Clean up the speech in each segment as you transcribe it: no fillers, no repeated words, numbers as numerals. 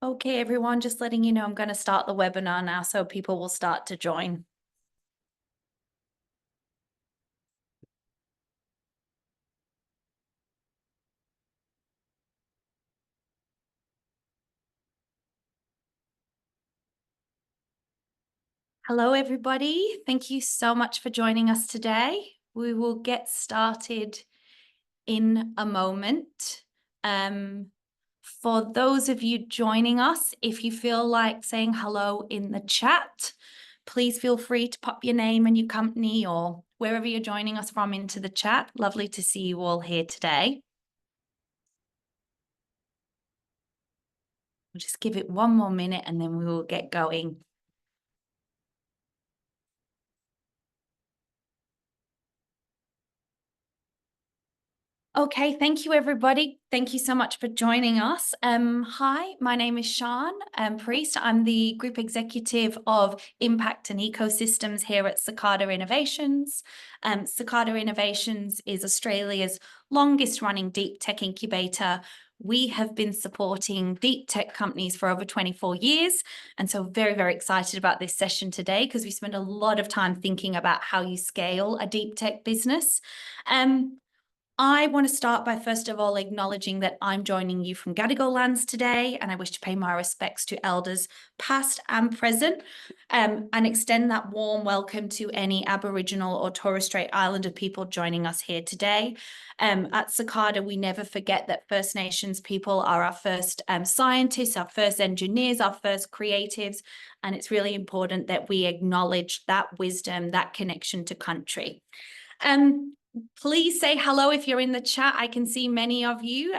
Okay, everyone, just letting you know I'm going to start the webinar now so people will start to join. Hello, everybody. Thank you so much for joining us today. We will get started in a moment. For those of you joining us, if you feel like saying hello in the chat, please feel free to pop your name and your company or wherever you're joining us from into the chat. Lovely to see you all here today. We'll just give it one more minute and then we will get going. Okay, thank you, everybody. Thank you so much for joining us. Hi, my name is Sian Priest. I'm the Group Executive of Impact and Ecosystems here at Cicada Innovations. Cicada Innovations is Australia's longest running deep tech incubator. We have been supporting deep tech companies for over 24 years. And so very, very excited about this session today because we spend a lot of time thinking about how you scale a deep tech business. I want to start by first of all acknowledging that I'm joining you from Gadigal lands today, and I wish to pay my respects to elders past and present, and extend that warm welcome to any Aboriginal or Torres Strait Islander people joining us here today. At Cicada, we never forget that First Nations people are our first scientists, our first engineers, our first creatives, and it's really important that we acknowledge that wisdom, that connection to country. Please say hello if you're in the chat. I can see many of you.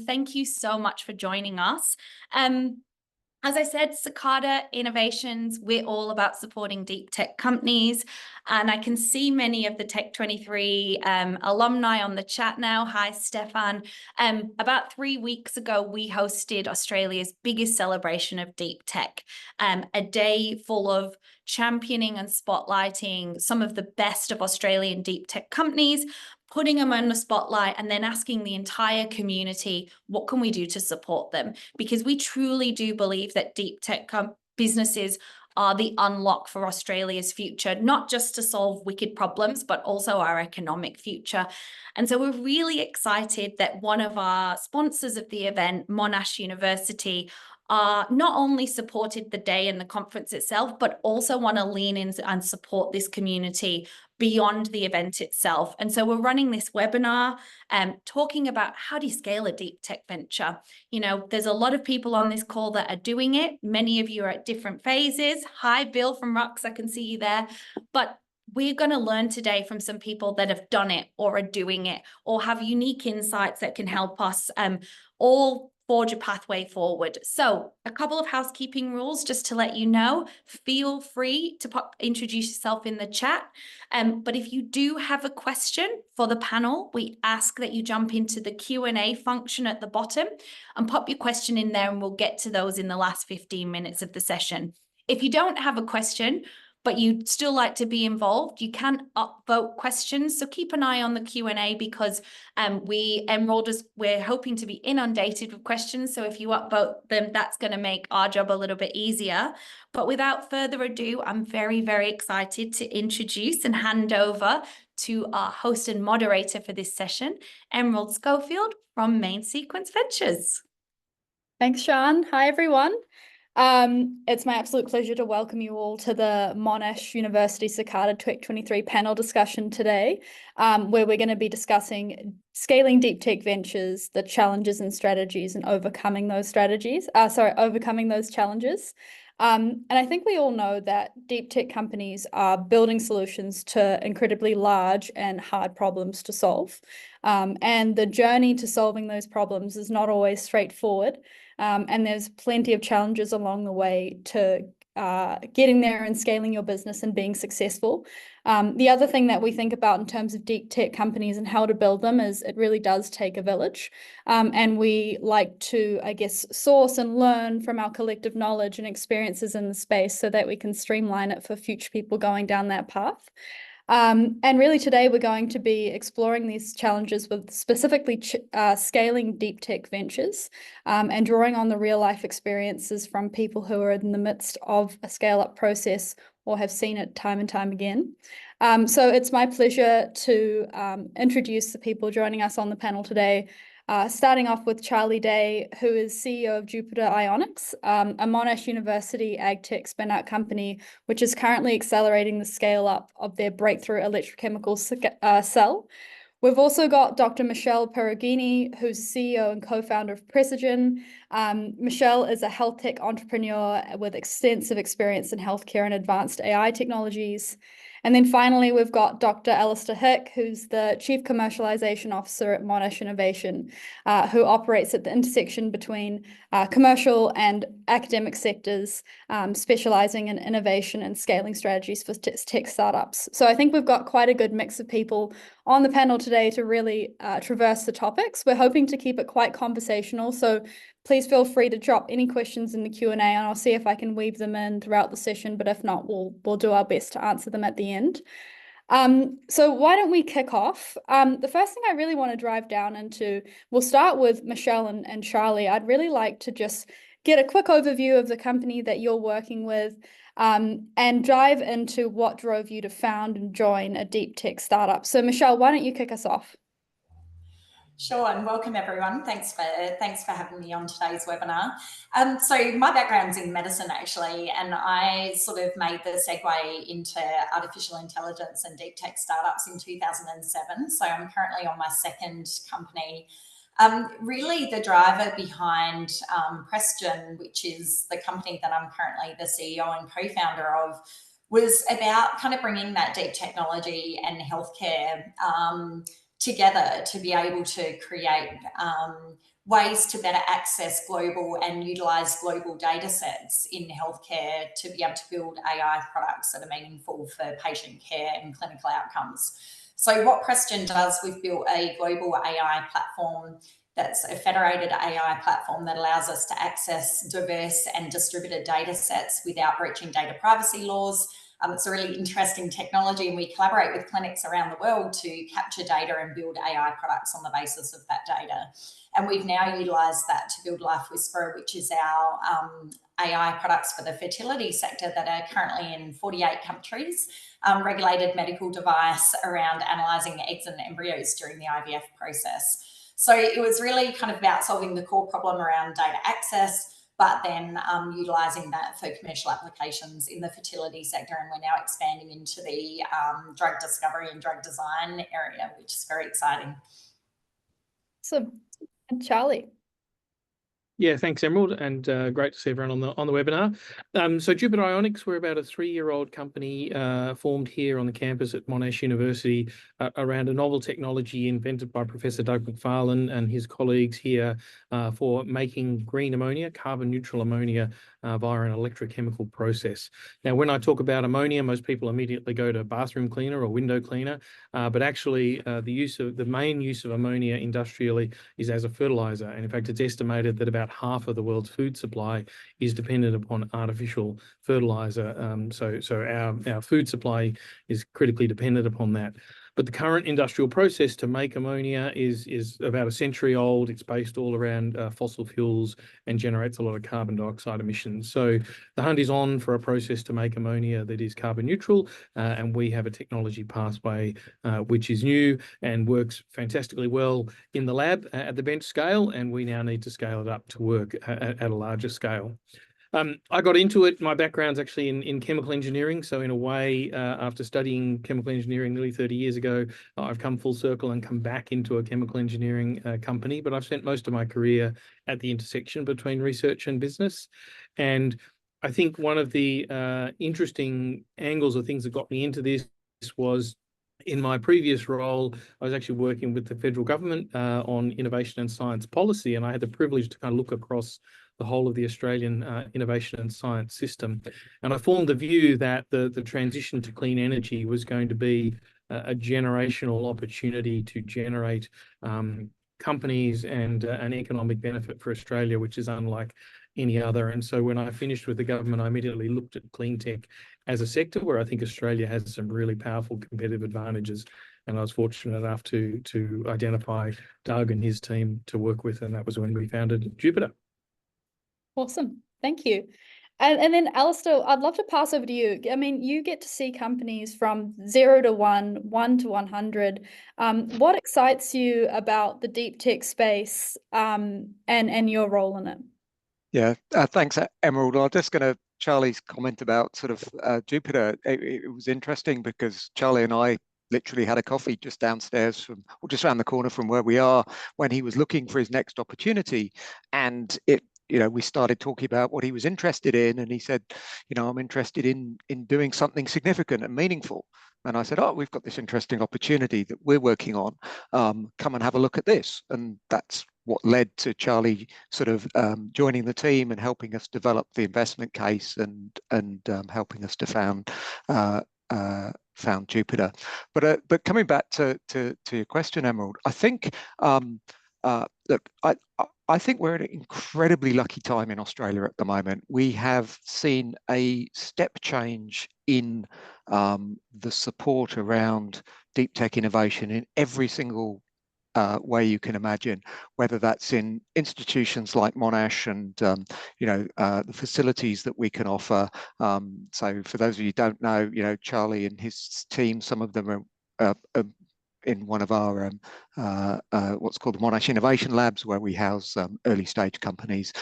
Thank you so much for joining us. As I said, Cicada Innovations, we're all about supporting deep tech companies. And I can see many of the Tech23 alumni on the chat now. Hi, Stefan. About 3 weeks ago, we hosted Australia's biggest celebration of deep tech, a day full of championing and spotlighting some of the best of Australian deep tech companies, putting them on the spotlight and then asking the entire community, what can we do to support them? Because we truly do believe that deep tech businesses are the unlock for Australia's future, not just to solve wicked problems, but also our economic future. And so we're really excited that one of our sponsors of the event, Monash University, not only supported the day and the conference itself, but also want to lean in and support this community beyond the event itself. And so we're running this webinar talking about how do you scale a deep tech venture. You know, there's a lot of people on this call that are doing it. Many of you are at different phases. Hi, Bill from Rux, I can see you there. But we're going to learn today from some people that have done it or are doing it or have unique insights that can help us all forge a pathway forward. So a couple of housekeeping rules just to let you know. Feel free to introduce yourself in the chat. But if you do have a question for the panel, we ask that you jump into the Q&A function at the bottom and pop your question in there, and we'll get to those in the last 15 minutes of the session. If you don't have a question, but you'd still like to be involved, you can upvote questions. So keep an eye on the Q&A because we're hoping to be inundated with questions. So if you upvote them, that's going to make our job a little bit easier. But without further ado, I'm very, very excited to introduce and hand over to our host and moderator for this session, Emerald Scofield from Main Sequence Ventures. Thanks, Sian. Hi, everyone. It's my absolute pleasure to welcome you all to the Monash University Cicada Tech23 panel discussion today, where we're going to be discussing scaling deep tech ventures, the challenges and strategies, and overcoming those challenges. And I think we all know that deep tech companies are building solutions to incredibly large and hard problems to solve. And the journey to solving those problems is not always straightforward. And there's plenty of challenges along the way to getting there and scaling your business and being successful. The other thing that we think about in terms of deep tech companies and how to build them is it really does take a village. And we like to, I guess, source and learn from our collective knowledge and experiences in the space so that we can streamline it for future people going down that path. And really today we're going to be exploring these challenges with specifically scaling deep tech ventures and drawing on the real life experiences from people who are in the midst of a scale up process or have seen it time and time again. So it's my pleasure to introduce the people joining us on the panel today. Starting off with Charlie Day, who is CEO of Jupiter Ionics, a Monash University ag tech spin-out company, which is currently accelerating the scale up of their breakthrough electrochemical cell. We've also got Dr. Michelle Perugini, who's CEO and co-founder of Presagen. Michelle is a health tech entrepreneur with extensive experience in healthcare and advanced AI technologies. And then finally, we've got Dr. Alastair Hick, who's the Chief Commercialisation Officer at Monash Innovation, who operates at the intersection between commercial and academic sectors, specialising in innovation and scaling strategies for tech startups. So I think we've got quite a good mix of people on the panel today to really traverse the topics. We're hoping to keep it quite conversational, so please feel free to drop any questions in the Q&A and I'll see if I can weave them in throughout the session, but if not, we'll do our best to answer them at the end. So why don't we kick off? The first thing I really want to drive down into, we'll start with Michelle and Charlie. I'd really like to just get a quick overview of the company that you're working with and dive into what drove you to found and join a deep tech startup. So Michelle, why don't you kick us off? Sure, and welcome everyone. Thanks for having me on today's webinar. So my background's in medicine actually, and I sort of made the segue into artificial intelligence and deep tech startups in 2007. So I'm currently on my second company. Really the driver behind Presagen, which is the company that I'm currently the CEO and co-founder of, was about kind of bringing that deep technology and healthcare together to be able to create ways to better access global and utilize global data sets in healthcare to be able to build AI products that are meaningful for patient care and clinical outcomes. So what Presagen does, we've built a global AI platform that's a federated AI platform that allows us to access diverse and distributed data sets without breaching data privacy laws. It's a really interesting technology, and we collaborate with clinics around the world to capture data and build AI products on the basis of that data. And we've now utilised that to build Life Whisperer, which is our AI products for the fertility sector that are currently in 48 countries, regulated medical device around analysing eggs and embryos during the IVF process. So it was really kind of about solving the core problem around data access, but then utilising that for commercial applications in the fertility sector. And we're now expanding into the drug discovery and drug design area, which is very exciting. So, and Charlie. Yeah, thanks, Emerald, and great to see everyone on the webinar. So Jupiter Ionics, we're about a 3-year-old company formed here on the campus at Monash University around a novel technology invented by Professor Doug McFarlane and his colleagues here for making green ammonia, carbon neutral ammonia, via an electrochemical process. Now, when I talk about ammonia, most people immediately go to bathroom cleaner or window cleaner, but actually the main use of ammonia industrially is as a fertilizer. And in fact, it's estimated that about half of the world's food supply is dependent upon artificial fertilizer. So our food supply is critically dependent upon that. But the current industrial process to make ammonia is about a century old. It's based all around fossil fuels and generates a lot of carbon dioxide emissions. So the hunt is on for a process to make ammonia that is carbon neutral, and we have a technology pathway which is new and works fantastically well in the lab at the bench scale, and we now need to scale it up to work at a larger scale. I got into it, my background's actually in chemical engineering. So in a way, after studying chemical engineering nearly 30 years ago, I've come full circle and come back into a chemical engineering company. But I've spent most of my career at the intersection between research and business. And I think one of the interesting angles or things that got me into this was in my previous role, I was actually working with the federal government on innovation and science policy. And I had the privilege to kind of look across the whole of the Australian innovation and science system. And I formed the view that the transition to clean energy was going to be a generational opportunity to generate companies and an economic benefit for Australia, which is unlike any other. And so when I finished with the government, I immediately looked at clean tech as a sector where I think Australia has some really powerful competitive advantages. And I was fortunate enough to identify Doug and his team to work with, and that was when we founded Jupiter. Awesome. Thank you. And then Alastair, I'd love to pass over to you. I mean, you get to see companies from 0 to 1, 1 to 100. What excites you about the deep tech space and your role in it? Yeah, thanks, Emerald. I'm just going to Charlie's comment about sort of Jupiter. It was interesting because Charlie and I literally had a coffee just downstairs or just around the corner from where we are when he was looking for his next opportunity, and we started talking about what he was interested in, and he said, I'm interested in doing something significant and meaningful. And I said, we've got this interesting opportunity that we're working on. Come and have a look at this. And that's what led to Charlie sort of joining the team and helping us develop the investment case and helping us to found Jupiter. But coming back to your question, Emerald, I think look, I think we're at an incredibly lucky time in Australia at the moment. We have seen a step change in the support around deep tech innovation in every single way you can imagine, whether that's in institutions like Monash and the facilities that we can offer. So for those of you who don't know, Charlie and his team, some of them are in one of our what's called the Monash Innovation Labs, where we house early stage companies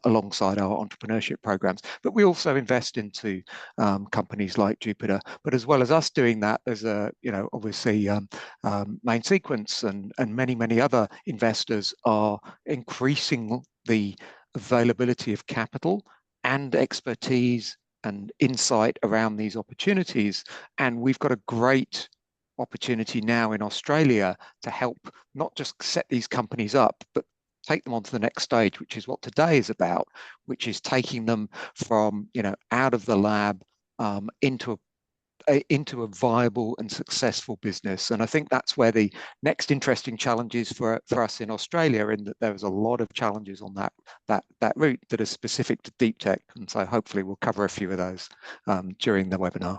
alongside our entrepreneurship programs. But we also invest into companies like Jupiter. But as well as us doing that, there's obviously Main Sequence and many other investors are increasing the availability of capital and expertise and insight around these opportunities. And we've got a great opportunity now in Australia to help not just set these companies up, but take them on to the next stage, which is what today is about, which is taking them from out of the lab into a viable and successful business. And I think that's where the next interesting challenge is for us in Australia, in that there was a lot of challenges on that route that are specific to deep tech. And so hopefully we'll cover a few of those during the webinar.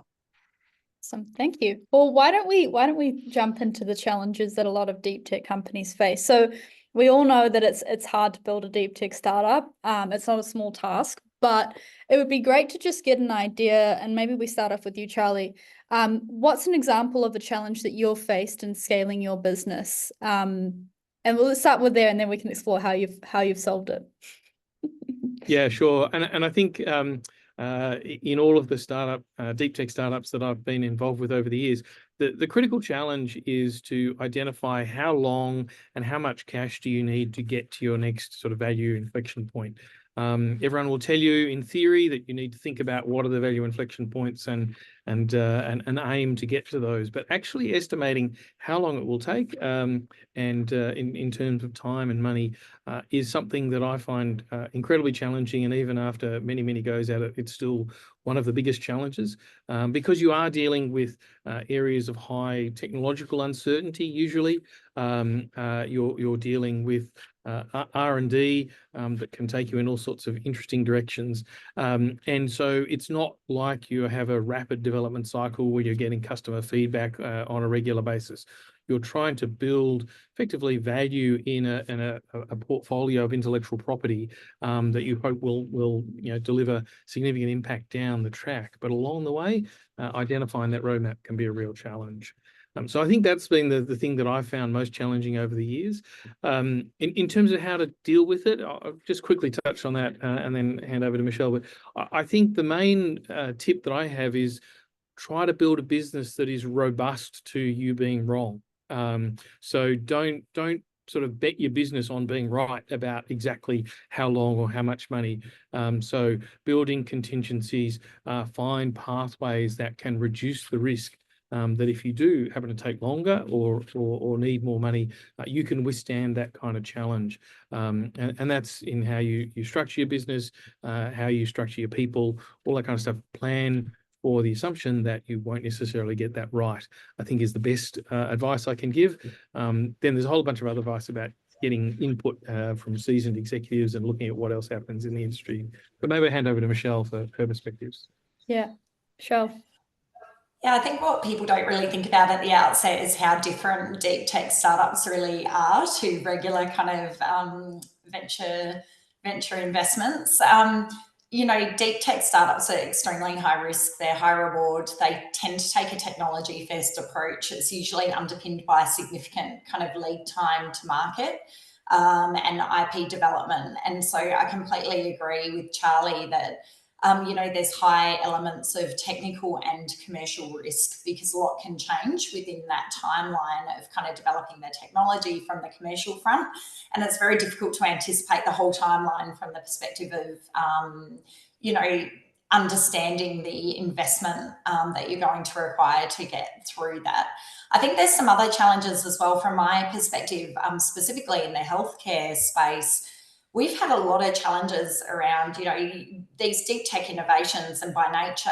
Awesome, thank you. Well, why don't we jump into the challenges that a lot of deep tech companies face? So we all know that it's hard to build a deep tech startup. It's not a small task, but it would be great to just get an idea, and maybe we start off with you, Charlie. What's an example of a challenge that you've faced in scaling your business? And we'll start with there, and then we can explore how you've solved it. Yeah, sure. And I think in all of the startup, deep tech startups that I've been involved with over the years, the critical challenge is to identify how long and how much cash do you need to get to your next sort of value inflection point. Everyone will tell you in theory that you need to think about what are the value inflection points and aim to get to those, but actually estimating how long it will take in terms of time and money is something that I find incredibly challenging. And even after many goes at it, it's still one of the biggest challenges because you are dealing with areas of high technological uncertainty. Usually, you're dealing with R&D that can take you in all sorts of interesting directions. And so it's not like you have a rapid development cycle where you're getting customer feedback on a regular basis. You're trying to build effectively value in a portfolio of intellectual property that you hope will deliver significant impact down the track. But along the way, identifying that roadmap can be a real challenge. So I think that's been the thing that I've found most challenging over the years. In terms of how to deal with it, I'll just quickly touch on that and then hand over to Michelle. But I think the main tip that I have is try to build a business that is robust to you being wrong. So don't sort of bet your business on being right about exactly how long or how much money. So building contingencies, find pathways that can reduce the risk. That if you do happen to take longer or need more money, you can withstand that kind of challenge. And that's in how you structure your business, how you structure your people, all that kind of stuff. Plan for the assumption that you won't necessarily get that right, I think is the best advice I can give. Then there's a whole bunch of other advice about getting input from seasoned executives and looking at what else happens in the industry. But maybe I'll hand over to Michelle for her perspectives. Yeah. Sure. Yeah, I think what people don't really think about at the outset is how different deep tech startups really are to regular kind of venture investments. You know, deep tech startups are extremely high risk, they're high reward, they tend to take a technology first approach. It's usually underpinned by significant kind of lead time to market and IP development. And so I completely agree with Charlie that you know, there's high elements of technical and commercial risk because a lot can change within that timeline of kind of developing the technology from the commercial front. And it's very difficult to anticipate the whole timeline from the perspective of, you know, understanding the investment that you're going to require to get through that. I think there's some other challenges as well from my perspective, specifically in the healthcare space. We've had a lot of challenges around, you know, these deep tech innovations, and by nature,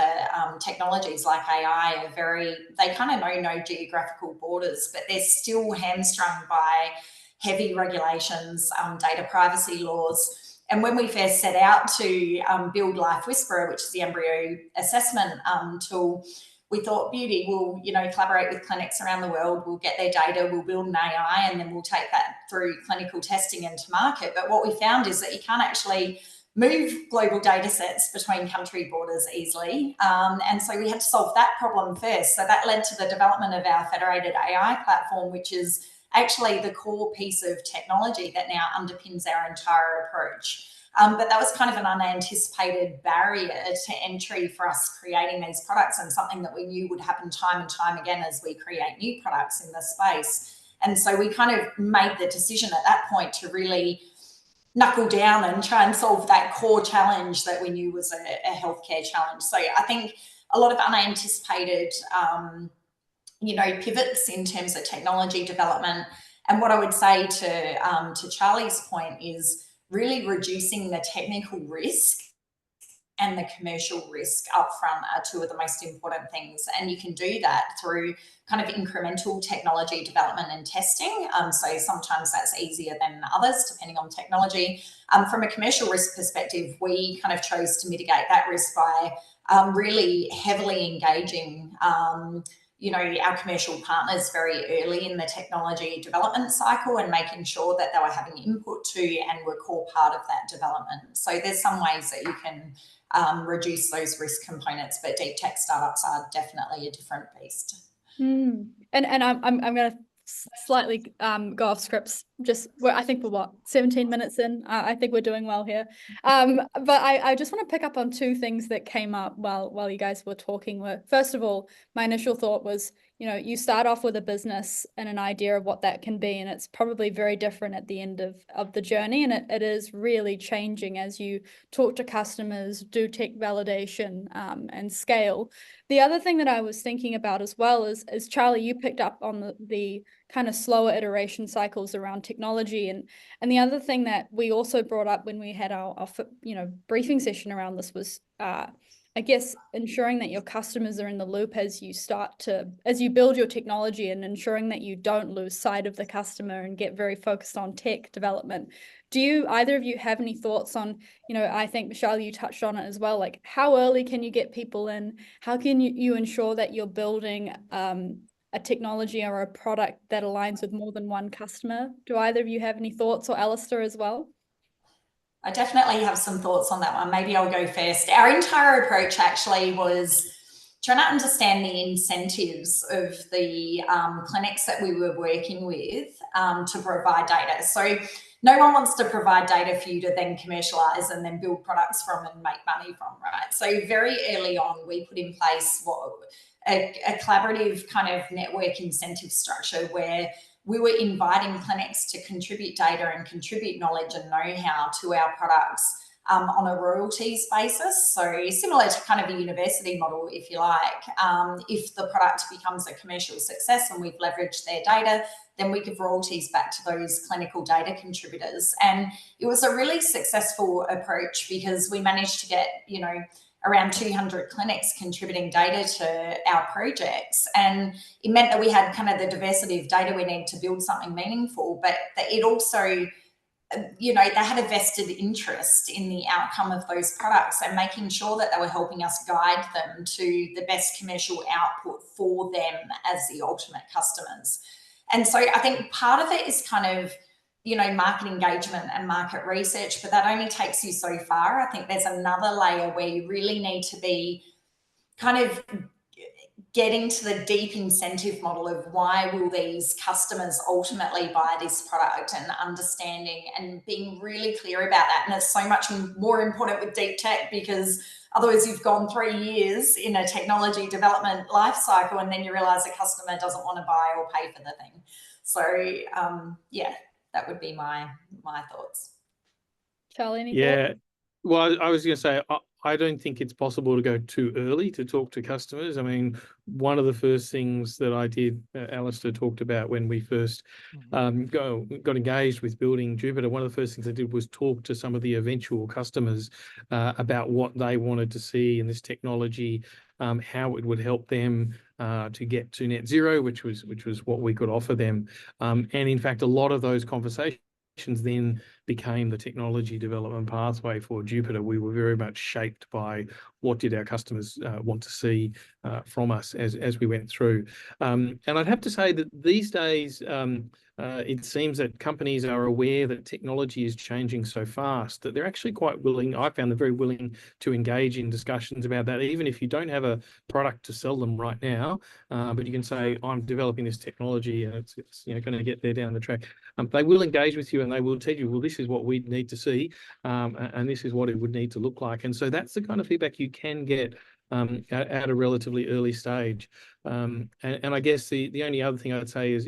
technologies like AI are they kind of know no geographical borders, but they're still hamstrung by heavy regulations, data privacy laws. And when we first set out to build Life Whisperer, which is the embryo assessment tool, we thought, beauty, we'll, you know, collaborate with clinics around the world, we'll get their data, we'll build an AI, and then we'll take that through clinical testing into market. But what we found is that you can't actually move global data sets between country borders easily. And so we had to solve that problem first. So that led to the development of our federated AI platform, which is actually the core piece of technology that now underpins our entire approach. But that was kind of an unanticipated barrier to entry for us creating these products, and something that we knew would happen time and time again as we create new products in the space. And so we kind of made the decision at that point to really knuckle down and try and solve that core challenge that we knew was a healthcare challenge. So I think a lot of unanticipated, you know, pivots in terms of technology development. And what I would say to Charlie's point is really reducing the technical risk and the commercial risk upfront are two of the most important things. And you can do that through kind of incremental technology development and testing. So sometimes that's easier than others, depending on technology. From a commercial risk perspective, we kind of chose to mitigate that risk by really heavily engaging you know, our commercial partners very early in the technology development cycle, and making sure that they were having input to and were core part of that development. So there's some ways that you can reduce those risk components, but deep tech startups are definitely a different beast. And I'm going to slightly go off scripts. I think we're 17 minutes in. I think we're doing well here. But I just want to pick up on two things that came up while you guys were talking. First of all, my initial thought was, you know, you start off with a business and an idea of what that can be, and it's probably very different at the end of the journey, and it is really changing as you talk to customers, do tech validation, and scale. The other thing that I was thinking about as well is Charlie, you picked up on the kind of slower iteration cycles around technology, and the other thing that we also brought up when we had our you know, briefing session around this was I guess ensuring that your customers are in the loop as you build your technology, and ensuring that you don't lose sight of the customer and get very focused on tech development. Do either of you have any thoughts on, you know, I think Michelle, you touched on it as well, like how early can you get people in? How can you ensure that you're building a technology or a product that aligns with more than one customer? Do either of you have any thoughts, or Alastair as well? I definitely have some thoughts on that one. Maybe I'll go first. Our entire approach actually was trying to understand the incentives of the clinics that we were working with to provide data. So no one wants to provide data for you to then commercialize and then build products from and make money from, right? So very early on, we put in place a collaborative kind of network incentive structure where we were inviting clinics to contribute data and contribute knowledge and know-how to our products on a royalties basis. So similar to kind of a university model, if you like. If the product becomes a commercial success and we've leveraged their data, then we give royalties back to those clinical data contributors. And it was a really successful approach because we managed to get, you know, around 200 clinics contributing data to our projects. And it meant that we had kind of the diversity of data we need to build something meaningful, but that it also you know, they had a vested interest in the outcome of those products and making sure that they were helping us guide them to the best commercial output for them as the ultimate customers. And so I think part of it is kind of, you know, market engagement and market research, but that only takes you so far. I think there's another layer where you really need to be kind of getting to the deep incentive model of why will these customers ultimately buy this product, and understanding and being really clear about that. And it's so much more important with deep tech, because otherwise you've gone 3 years in a technology development life cycle and then you realize the customer doesn't want to buy or pay for the thing. So yeah, that would be my thoughts. Charlie, any thoughts? Yeah, well, I was going to say, I don't think it's possible to go too early to talk to customers. I mean, one of the first things that I did, Alastair talked about when we first got engaged with building Jupiter, one of the first things I did was talk to some of the eventual customers about what they wanted to see in this technology, how it would help them to get to net zero, which was what we could offer them. And in fact, a lot of those conversations then became the technology development pathway for Jupiter. We were very much shaped by what did our customers want to see from us as we went through. And I'd have to say that these days, it seems that companies are aware that technology is changing so fast that they're actually quite willing. I found them very willing to engage in discussions about that, even if you don't have a product to sell them right now. But you can say, I'm developing this technology and it's you know, going to get there down the track. They will engage with you and they will tell you, well, this is what we need to see, and this is what it would need to look like. And so that's the kind of feedback you can get at a relatively early stage. And I guess the only other thing I'd say is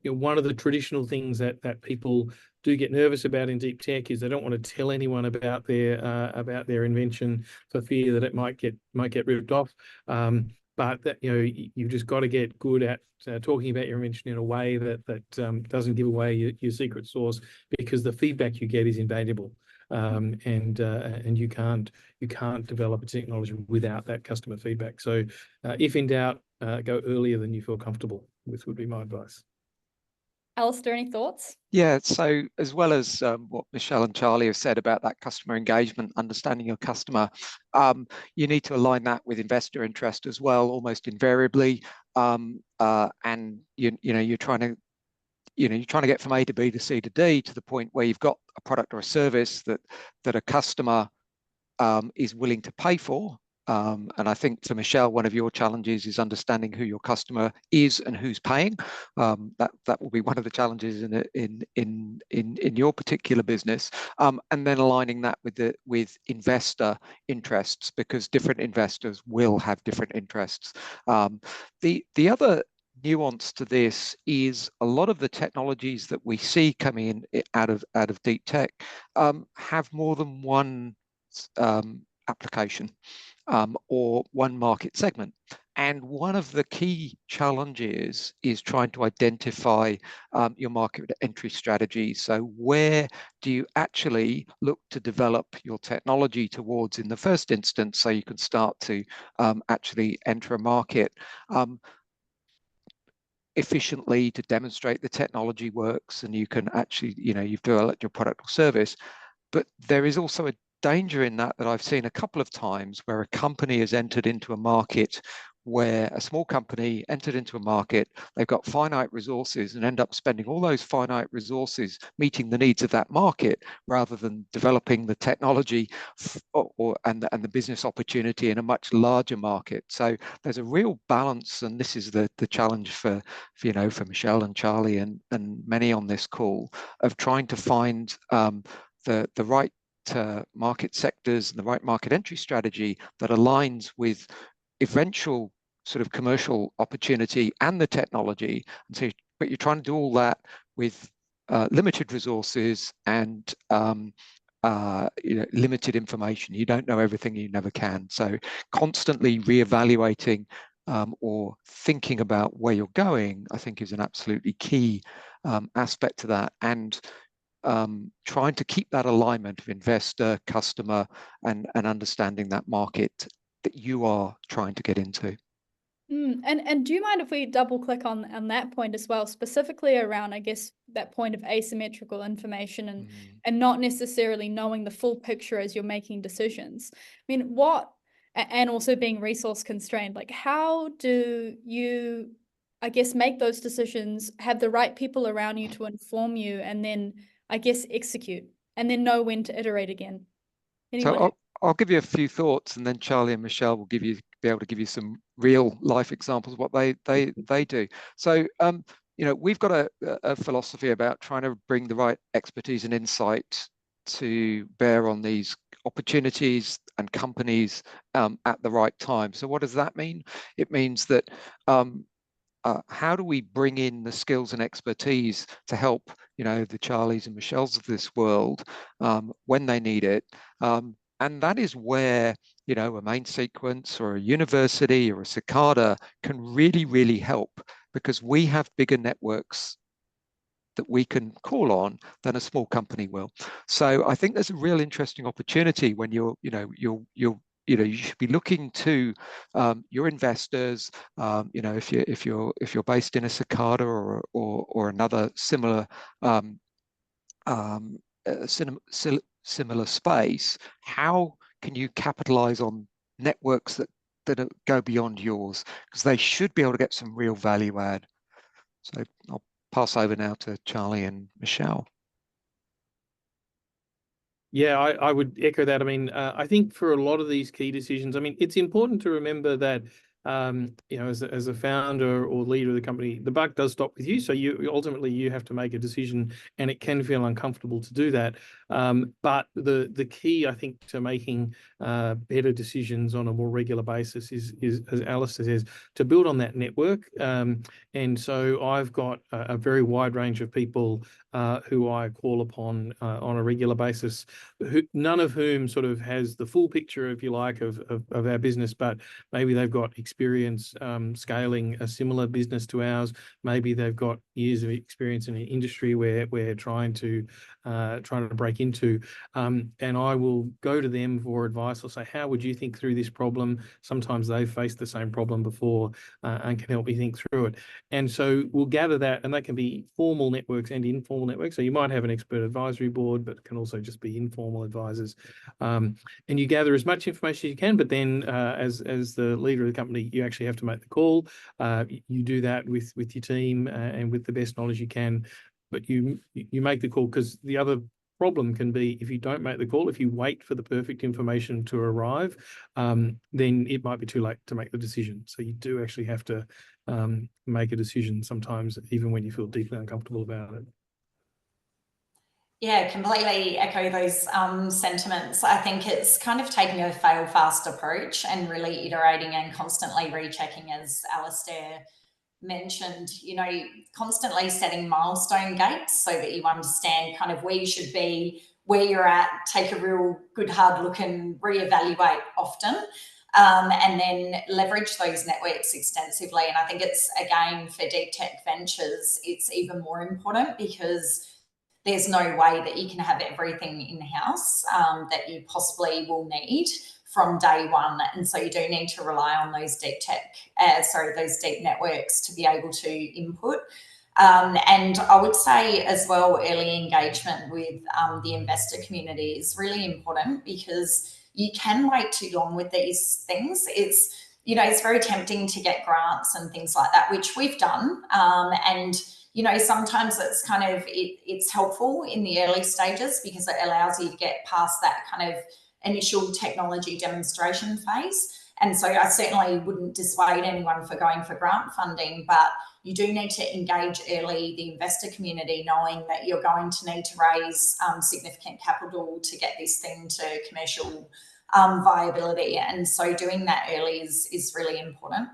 you know, one of the traditional things that people do get nervous about in deep tech is they don't want to tell anyone about their invention for fear that it might get ripped off. But that, you know, you've just got to get good at talking about your invention in a way that doesn't give away your secret sauce, because the feedback you get is invaluable. And you can't develop a technology without that customer feedback. So if in doubt, go earlier than you feel comfortable with, would be my advice. Alastair, any thoughts? Yeah, so as well as what Michelle and Charlie have said about that customer engagement, understanding your customer, you need to align that with investor interest as well, almost invariably. And you're trying to get from A to B to C to D to the point where you've got a product or a service that a customer is willing to pay for. And I think, to Michelle, one of your challenges is understanding who your customer is and who's paying. That will be one of the challenges in your particular business. And then aligning that with investor interests, because different investors will have different interests. The other nuance to this is a lot of the technologies that we see coming in out of deep tech have more than one application or one market segment. And one of the key challenges is trying to identify your market entry strategy. So where do you actually look to develop your technology towards in the first instance, so you can start to actually enter a market efficiently to demonstrate the technology works, and you can actually, you've developed your product or service. But there is also a danger in that I've seen a couple of times where a company has entered into a market, where a small company entered into a market, they've got finite resources and end up spending all those finite resources meeting the needs of that market rather than developing the technology and the business opportunity in a much larger market. So there's a real balance, and this is the challenge for Michelle and Charlie and many on this call, of trying to find the right market sectors and the right market entry strategy that aligns with eventual sort of commercial opportunity and the technology. And so, but you're trying to do all that with limited resources and limited information. You don't know everything, you never can. So constantly reevaluating or thinking about where you're going, I think, is an absolutely key aspect to that. And trying to keep that alignment of investor, customer, and understanding that market that you are trying to get into. And do you mind if we double click on that point as well, specifically around, I guess, that point of asymmetrical information and not necessarily knowing the full picture as you're making decisions? I mean, and also being resource constrained, like how do you, I guess, make those decisions, have the right people around you to inform you, and then, I guess, execute, and then know when to iterate again? Anyone? So I'll give you a few thoughts, and then Charlie and Michelle will be able to give you some real life examples of what they do. So we've got a philosophy about trying to bring the right expertise and insight to bear on these opportunities and companies at the right time. So what does that mean? It means that how do we bring in the skills and expertise to help, the Charlies and Michelles of this world when they need it? And that is where, a main sequence or a university or a Cicada can really, really help, because we have bigger networks that we can call on than a small company will. So I think there's a real interesting opportunity when you should be looking to your investors. If you're based in a Cicada or another similar similar space, how can you capitalize on networks that go beyond yours? Because they should be able to get some real value add. So I'll pass over now to Charlie and Michelle. Yeah, I would echo that. I mean, I think for a lot of these key decisions, I mean, it's important to remember that, as a founder or leader of the company, the buck does stop with you. So ultimately you have to make a decision, and it can feel uncomfortable to do that. But the key, I think, to making better decisions on a more regular basis is, as Alastair says, to build on that network. And so I've got a very wide range of people who I call upon on a regular basis, none of whom sort of has the full picture, if you like, of our business, but maybe they've got experience scaling a similar business to ours. Maybe they've got years of experience in an industry where we're trying to break into, and I will go to them for advice. I'll say, how would you think through this problem? Sometimes they've faced the same problem before and can help me think through it. And so we'll gather that, and that can be formal networks and informal networks. So you might have an expert advisory board, but it can also just be informal advisors. And you gather as much information as you can, but then as the leader of the company, you actually have to make the call. You do that with your team and with the best knowledge you can, but you make the call, because the other problem can be, if you don't make the call, if you wait for the perfect information to arrive, then it might be too late to make the decision. So you do actually have to make a decision sometimes, even when you feel deeply uncomfortable about it. Yeah, completely echo those sentiments. I think it's kind of taking a fail fast approach and really iterating and constantly rechecking, as Alastair mentioned, constantly setting milestone gates so that you understand kind of where you should be, where you're at, take a real good hard look and reevaluate often. And then leverage those networks extensively. And I think it's, again, for deep tech ventures, it's even more important, because there's no way that you can have everything in-house that you possibly will need from day one. And so you do need to rely on those deep networks to be able to input. And I would say as well, early engagement with the investor community is really important, because you can wait too long with these things. It's very tempting to get grants and things like that, which we've done. And sometimes it's kind of, it's helpful in the early stages, because it allows you to get past that kind of initial technology demonstration phase. And so I certainly wouldn't dissuade anyone for going for grant funding, but you do need to engage early the investor community, knowing that you're going to need to raise significant capital to get this thing to commercial viability. And so doing that early is really important.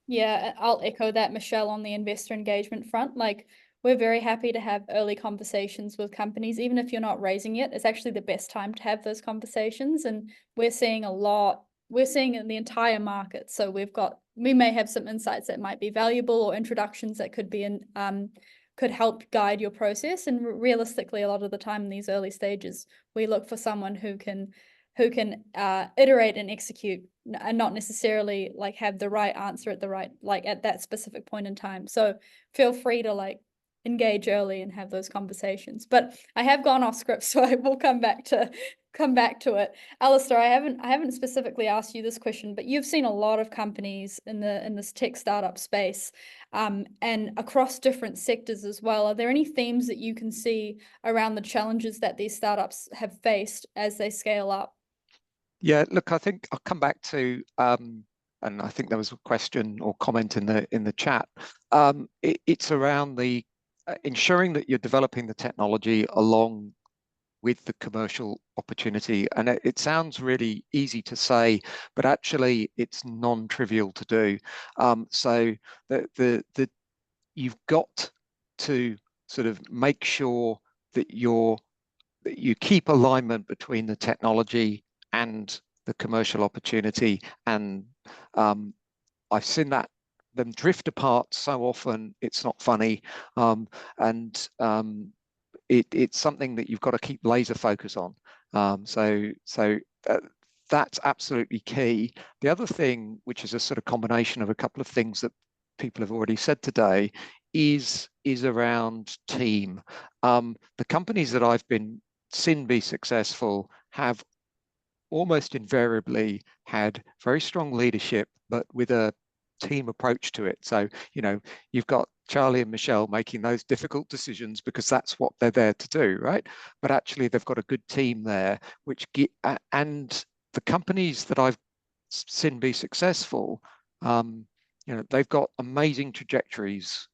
Yeah, I'll echo that, Michelle, on the investor engagement front. Like, we're very happy to have early conversations with companies, even if you're not raising yet. It's actually the best time to have those conversations. And we're seeing in the entire market. So we may have some insights that might be valuable, or introductions that could help guide your process. And realistically, a lot of the time in these early stages, we look for someone who can who can iterate and execute, and not necessarily like have the right answer at the right, like at that specific point in time. So feel free to like engage early and have those conversations. But I have gone off script, so I will come back to it. Alastair, I haven't specifically asked you this question, but you've seen a lot of companies in this tech startup space, and across different sectors as well. Are there any themes that you can see around the challenges that these startups have faced as they scale up? Yeah, look, I think I'll come back to, and I think there was a question or comment in the chat. It's around the ensuring that you're developing the technology along with the commercial opportunity. And it sounds really easy to say, but actually it's non-trivial to do. So you've got to sort of make sure that you keep alignment between the technology and the commercial opportunity. And I've seen them drift apart so often, it's not funny. It's something that you've got to keep laser focus on. That's absolutely key. The other thing, which is a sort of combination of a couple of things that people have already said today, is around team. The companies that I've seen be successful have almost invariably had very strong leadership, but with a team approach to it. So, you've got Charlie and Michelle making those difficult decisions because that's what they're there to do, right? But actually they've got a good team there, and the companies that I've seen be successful, they've got amazing trajectories.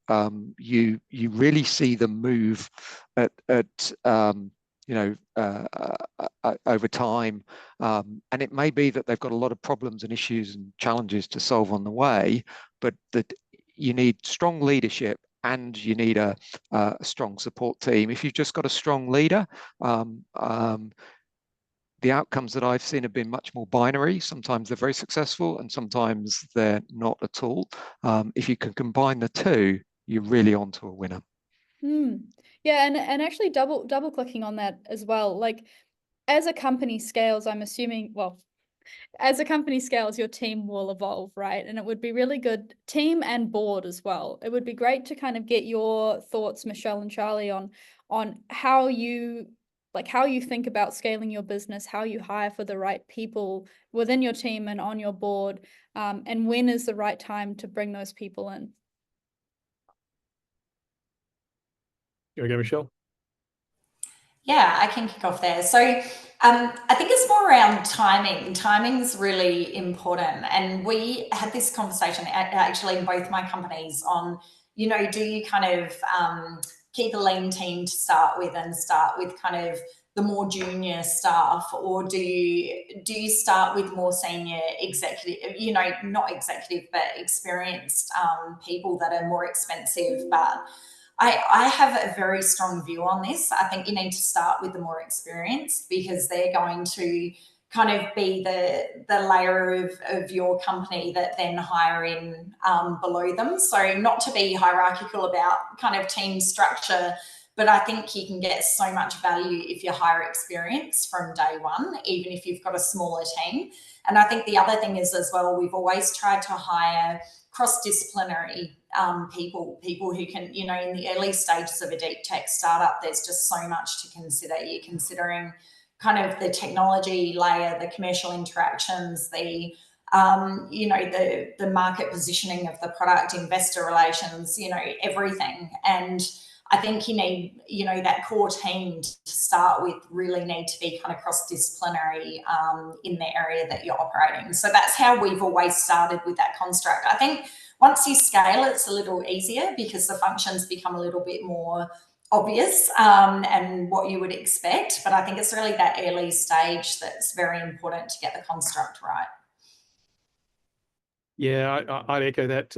You really see them move at over time. And it may be that they've got a lot of problems and issues and challenges to solve on the way, but that you need strong leadership and you need a strong support team. If you've just got a strong leader, the outcomes that I've seen have been much more binary. Sometimes they're very successful and sometimes they're not at all. If you can combine the two, you're really onto a winner. Yeah, and actually double clicking on that as well. Like, as a company scales, I'm assuming, well, as a company scales, your team will evolve, right? And it would be really good, team and board as well. It would be great to kind of get your thoughts, Michelle and Charlie, on how you think about scaling your business, how you hire for the right people within your team and on your board, and when is the right time to bring those people in. You want to go, Michelle? Yeah, I can kick off there. So I think it's more around timing. Timing's really important. And we had this conversation actually in both my companies on, do you kind of keep a lean team to start with and start with kind of the more junior staff, or do you start with more senior executive, not executive, but experienced people that are more expensive, but I have a very strong view on this. I think you need to start with the more experienced because they're going to kind of be the layer of your company that then hire in below them. So not to be hierarchical about kind of team structure, but I think you can get so much value if you hire experience from day one, even if you've got a smaller team. And I think the other thing is as well, we've always tried to hire cross-disciplinary people who can, in the early stages of a deep tech startup, there's just so much to consider. You're considering kind of the technology layer, the commercial interactions, the market positioning of the product, investor relations, everything. And I think you need, that core team to start with really need to be kind of cross-disciplinary in the area that you're operating. So that's how we've always started with that construct. I think once you scale, it's a little easier because the functions become a little bit more obvious and what you would expect. But I think it's really that early stage that's very important to get the construct right. Yeah, I'd echo that.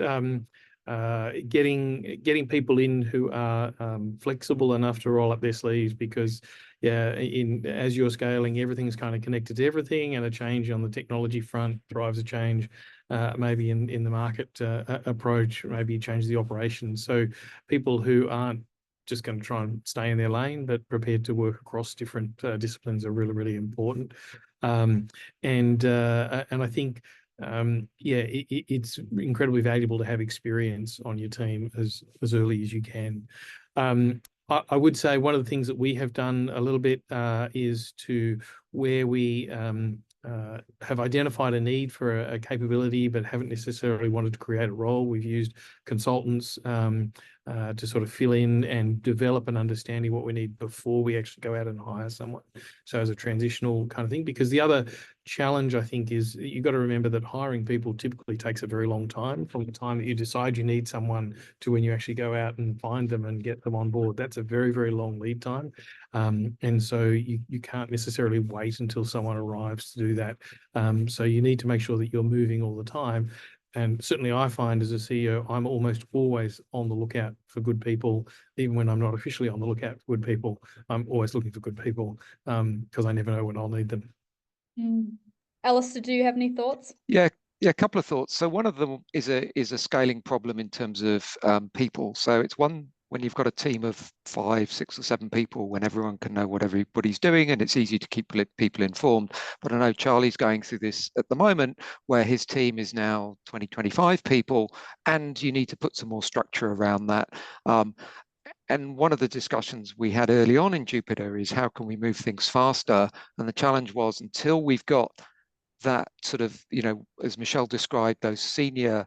Getting people in who are flexible enough to roll up their sleeves, because as you're scaling, everything's kind of connected to everything, and a change on the technology front drives a change maybe in the market approach, maybe change the operations. So people who aren't just going to try and stay in their lane, but prepared to work across different disciplines are really, really important. And I think, it's incredibly valuable to have experience on your team as early as you can. I would say one of the things that we have done a little bit is to where we have identified a need for a capability, but haven't necessarily wanted to create a role. We've used consultants to sort of fill in and develop an understanding of what we need before we actually go out and hire someone. So as a transitional kind of thing, because the other challenge, I think, is you've got to remember that hiring people typically takes a very long time from the time that you decide you need someone to when you actually go out and find them and get them on board. That's a very, very long lead time. And so you can't necessarily wait until someone arrives to do that. So you need to make sure that you're moving all the time. And certainly I find as a CEO, I'm almost always on the lookout for good people. Even when I'm not officially on the lookout for good people, I'm always looking for good people because I never know when I'll need them. Alastair, do you have any thoughts? Yeah, a couple of thoughts. So one of them is a scaling problem in terms of people. So it's one when you've got a team of 5, 6 or 7 people, when everyone can know what everybody's doing, and it's easy to keep people informed. But I know Charlie's going through this at the moment where his team is now 20, 25 people, and you need to put some more structure around that. And one of the discussions we had early on in Jupiter is how can we move things faster? And the challenge was until we've got that sort of, as Michelle described, those senior,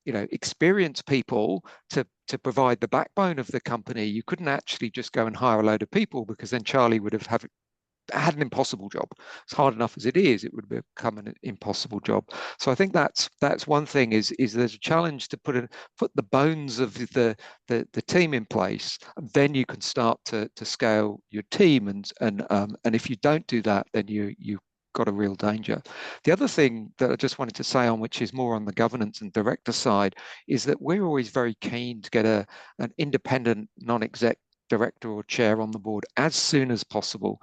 experienced people to provide the backbone of the company, you couldn't actually just go and hire a load of people, because then Charlie would have had an impossible job. It's hard enough as it is, it would become an impossible job. So I think that's one thing is there's a challenge to put the bones of the team in place, and then you can start to scale your team, and if you don't do that, then you got a real danger. The other thing that I just wanted to say on, which is more on the governance and director side, is that we're always very keen to get an independent non-exec director or chair on the board as soon as possible.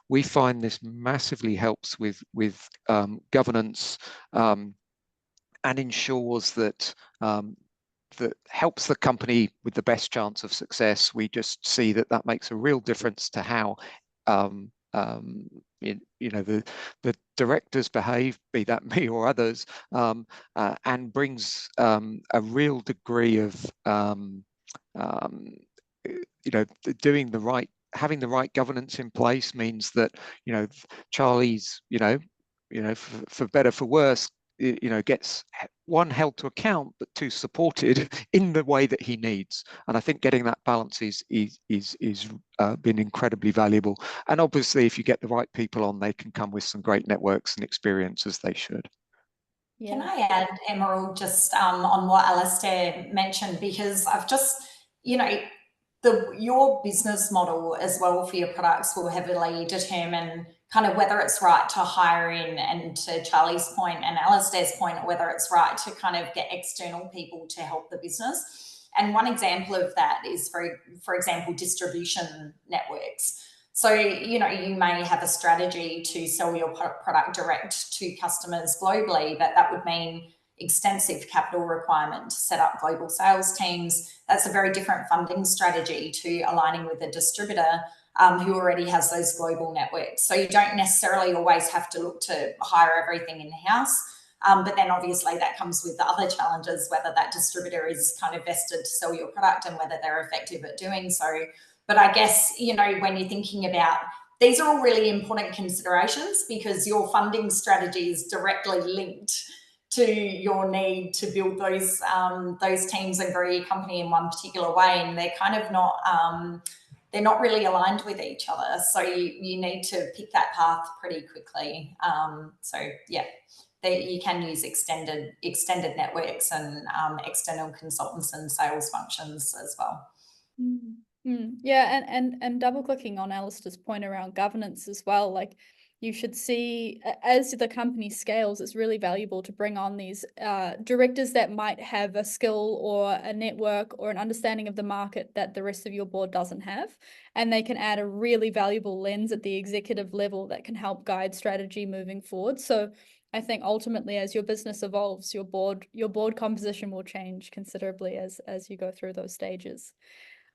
We find this massively helps with governance and ensures that that helps the company with the best chance of success. We just see that makes a real difference to how the directors behave, be that me or others, and brings a real degree of having the right governance in place means that Charlie's for better for worse gets one held to account, but two supported in the way that he needs. And I think getting that balance is been incredibly valuable. And obviously, if you get the right people on, they can come with some great networks and experience, as they should. Yeah. Can I add, Emerald, just on what Alastair mentioned, because I've just, your business model as well for your products will heavily determine kind of whether it's right to hire in, and to Charlie's point and Alastair's point, whether it's right to kind of get external people to help the business. And one example of that is, for example, distribution networks. So, you may have a strategy to sell your product direct to customers globally, but that would mean extensive capital requirement to set up global sales teams. That's a very different funding strategy to aligning with a distributor who already has those global networks. So you don't necessarily always have to look to hire everything in-house. But then obviously that comes with the other challenges, whether that distributor is kind of vested to sell your product and whether they're effective at doing so. But I guess, when you're thinking about, these are all really important considerations, because your funding strategy is directly linked to your need to build those teams and grow your company in one particular way, and they're kind of not they're not really aligned with each other. So you need to pick that path pretty quickly. So yeah, you can use extended networks and external consultants and sales functions as well. Yeah, and double clicking on Alastair's point around governance as well, like you should see as the company scales, it's really valuable to bring on these directors that might have a skill or a network or an understanding of the market that the rest of your board doesn't have, and they can add a really valuable lens at the executive level that can help guide strategy moving forward. So I think ultimately, as your business evolves, your board composition will change considerably as you go through those stages.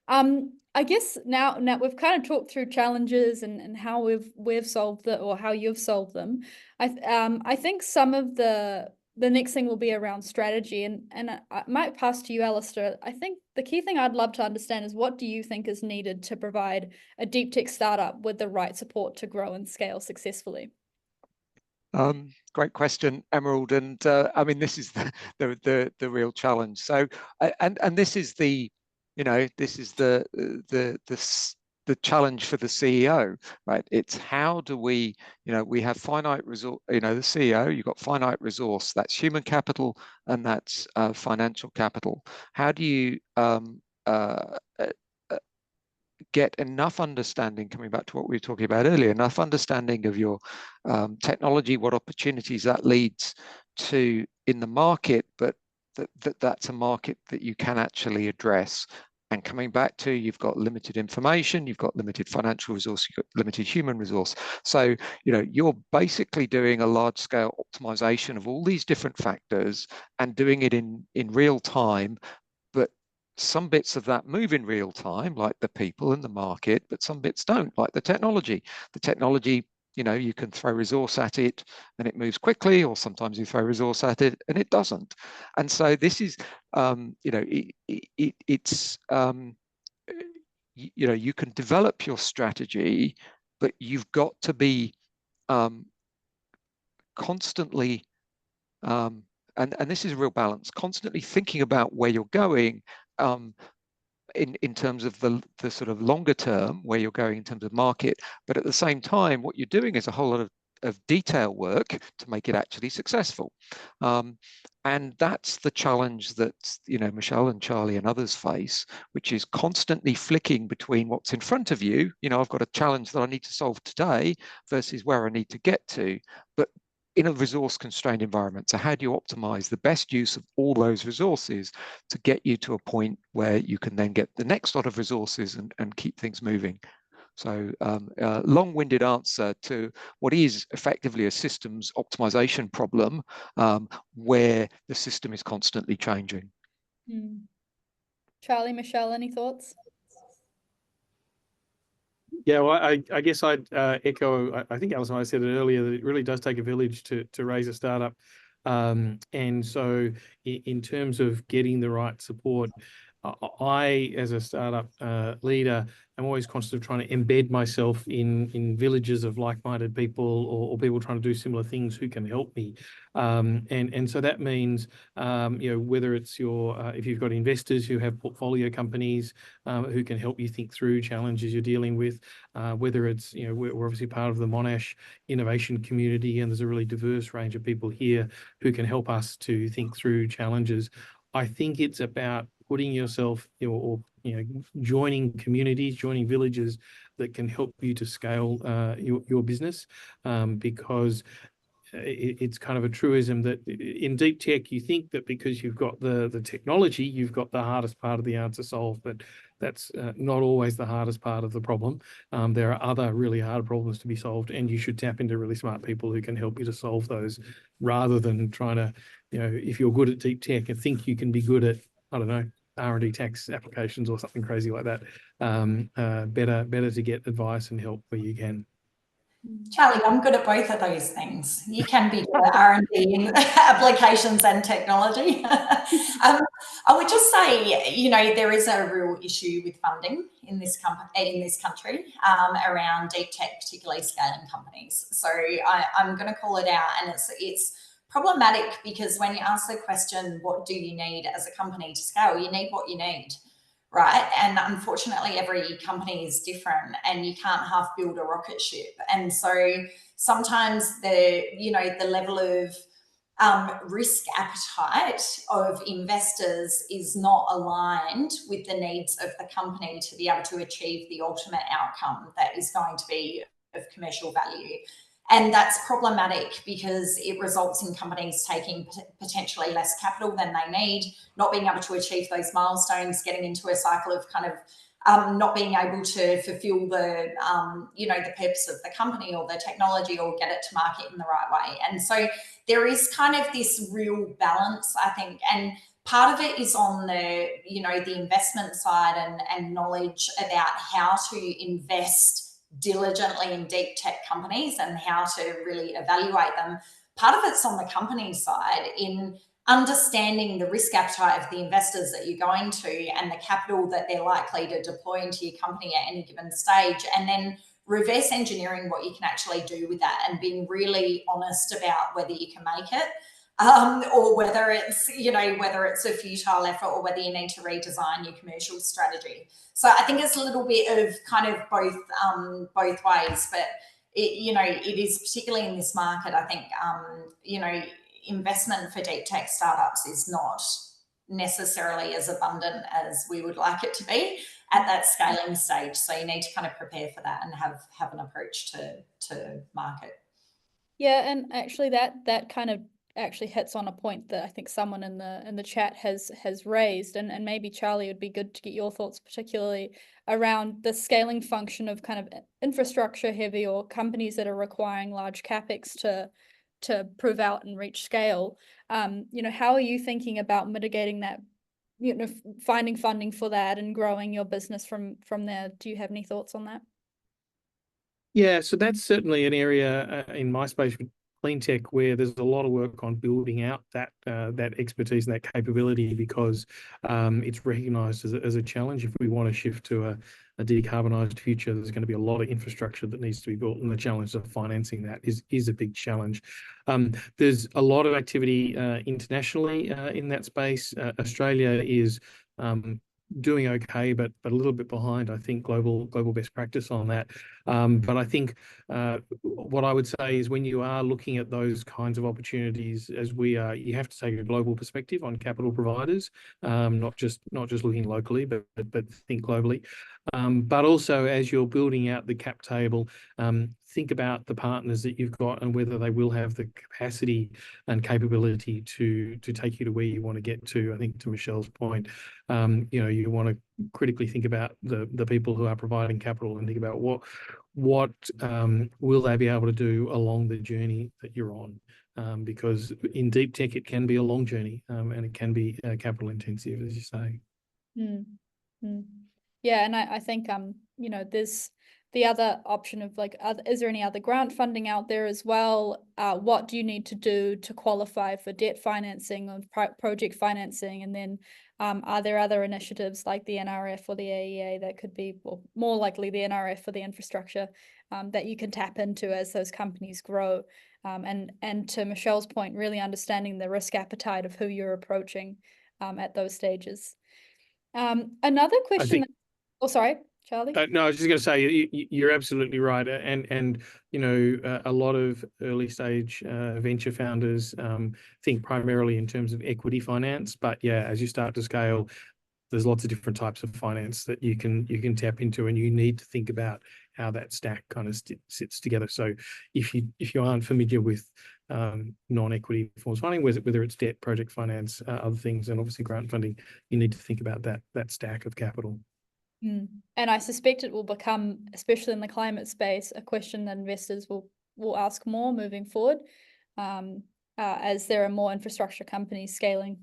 I guess now we've kind of talked through challenges and how we've solved or how you've solved them. I think some of the next thing will be around strategy, and I might pass to you, Alastair. I think the key thing I'd love to understand is, what do you think is needed to provide a deep tech startup with the right support to grow and scale successfully? Great question, Emerald, and I mean, this is the real challenge. So, and this is the, this is the challenge for the CEO, right? It's how do we, we have finite resource. The CEO, you've got finite resource. That's human capital, and that's financial capital. How do you get enough understanding, coming back to what we were talking about earlier, enough understanding of your technology, what opportunities that leads to in the market, but that's a market that you can actually address. And coming back to, you've got limited information, you've got limited financial resource, you've got limited human resource. So, you're basically doing a large scale optimization of all these different factors and doing it in real time. But some bits of that move in real time, like the people and the market, but some bits don't, like the technology. The technology, you can throw resource at it and it moves quickly, or sometimes you throw resource at it and it doesn't. And so this is, it's, you can develop your strategy, but you've got to be constantly, and this is a real balance, constantly thinking about where you're going, in terms of the sort of longer term, where you're going in terms of market, but at the same time, what you're doing is a whole lot of detail work to make it actually successful. And that's the challenge that, Michelle and Charlie and others face, which is constantly flicking between what's in front of you. I've got a challenge that I need to solve today versus where I need to get to, but in a resource constrained environment. So how do you optimize the best use of all those resources to get you to a point where you can then get the next lot of resources and keep things moving? So long-winded answer to what is effectively a systems optimization problem, where the system is constantly changing. Charlie, Michelle, any thoughts? Yeah, well, I guess I'd echo, I think Alice and I said it earlier, that it really does take a village to raise a startup. And so in terms of getting the right support, I, as a startup leader, I'm always constantly trying to embed myself in villages of like-minded people, or people trying to do similar things who can help me. And so that means, whether it's if you've got investors who have portfolio companies who can help you think through challenges you're dealing with, whether it's, we're obviously part of the Monash innovation community, and there's a really diverse range of people here who can help us to think through challenges. I think it's about putting yourself, joining communities, joining villages that can help you to scale your business, because it's kind of a truism that in deep tech, you think that because you've got the technology, you've got the hardest part of the answer solved, but that's not always the hardest part of the problem. There are other really hard problems to be solved, and you should tap into really smart people who can help you to solve those, rather than trying to, if you're good at deep tech and think you can be good at, I don't know, R&D tax applications or something crazy like that. Better to get advice and help where you can. Charlie, I'm good at both of those things. You can be good at R&D in applications and technology. I would just say, there is a real issue with funding in this country around deep tech, particularly scaling companies. So I'm going to call it out, and it's problematic, because when you ask the question, what do you need as a company to scale? You need what you need. Right. And unfortunately, every company is different, and you can't half build a rocket ship. And so sometimes the level of risk appetite of investors is not aligned with the needs of the company to be able to achieve the ultimate outcome that is going to be of commercial value. And that's problematic, because it results in companies taking potentially less capital than they need, not being able to achieve those milestones, getting into a cycle of kind of not being able to fulfill the purpose of the company or the technology, or get it to market in the right way. And so there is kind of this real balance, I think. And Part of it is on the, the investment side and knowledge about how to invest diligently in deep tech companies and how to really evaluate them. Part of it's on the company side in understanding the risk appetite of the investors that you're going to and the capital that they're likely to deploy into your company at any given stage, and then reverse engineering what you can actually do with that and being really honest about whether you can make it. Or whether it's, whether it's a futile effort or whether you need to redesign your commercial strategy. So I think it's a little bit of kind of both ways, but it is particularly in this market. I think, investment for deep tech startups is not necessarily as abundant as we would like it to be at that scaling stage. So you need to kind of prepare for that and have an approach to market. Yeah, and actually that kind of actually hits on a point that I think someone in the chat has raised, and maybe Charlie, it would be good to get your thoughts, particularly around the scaling function of kind of infrastructure heavy or companies that are requiring large capex to prove out and reach scale. How are you thinking about mitigating that, finding funding for that and growing your business from there? Do you have any thoughts on that? Yeah, so that's certainly an area in my space with clean tech where there's a lot of work on building out that expertise and that capability, because it's recognised as a challenge. If we want to shift to a decarbonised future, there's going to be a lot of infrastructure that needs to be built, and the challenge of financing that is a big challenge. There's a lot of activity internationally in that space. Australia is doing okay, but a little bit behind, I think, global best practice on that. But I think what I would say is when you are looking at those kinds of opportunities, as we are, you have to take a global perspective on capital providers, not just looking locally, but think globally. But also, as you're building out the cap table, think about the partners that you've got and whether they will have the capacity and capability to take you to where you want to get to. I think to Michelle's point, you want to critically think about the people who are providing capital and think about what will they be able to do along the journey that you're on. Because in deep tech, it can be a long journey and it can be capital intensive, as you say. Yeah, and I think there's the other option of is there any other grant funding out there as well? What do you need to do to qualify for debt financing or project financing? And then are there other initiatives like the NRF or the AEA that could be, well, more likely the NRF for the infrastructure that you can tap into as those companies grow? And to Michelle's point, really understanding the risk appetite of who you're approaching at those stages. Another question. Oh, sorry, Charlie. No, I was just going to say you're absolutely right, and a lot of early stage venture founders think primarily in terms of equity finance, but yeah, as you start to scale, there's lots of different types of finance that you can tap into, and you need to think about how that stack kind of sits together. So if you aren't familiar with non-equity forms of funding, whether it's debt, project finance, other things, and obviously grant funding, you need to think about that stack of capital. And I suspect it will become, especially in the climate space, a question that investors will ask more moving forward as there are more infrastructure companies scaling.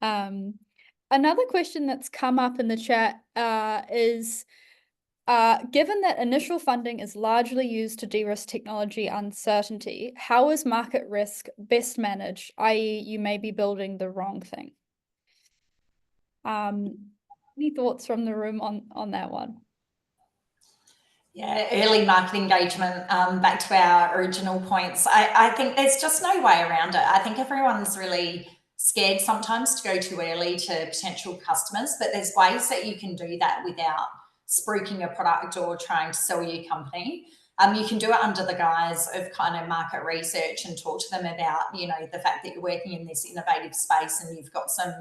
Another question that's come up in the chat is, given that initial funding is largely used to de-risk technology uncertainty, how is market risk best managed, i.e. you may be building the wrong thing? Any thoughts from the room on that one? Yeah, early market engagement, back to our original points. I think there's just no way around it. I think everyone's really scared sometimes to go too early to potential customers, but there's ways that you can do that without spruiking a product or trying to sell your company. You can do it under the guise of kind of market research and talk to them about, the fact that you're working in this innovative space and you've got some,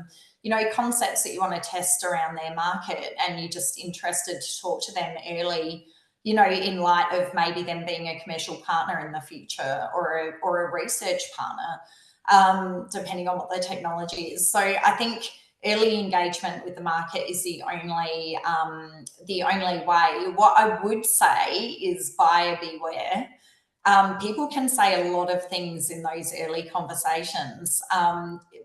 concepts that you want to test around their market, and you're just interested to talk to them early, in light of maybe them being a commercial partner in the future or a research partner, depending on what the technology is. So I think early engagement with the market is the only way. What I would say is buyer beware. people can say a lot of things in those early conversations,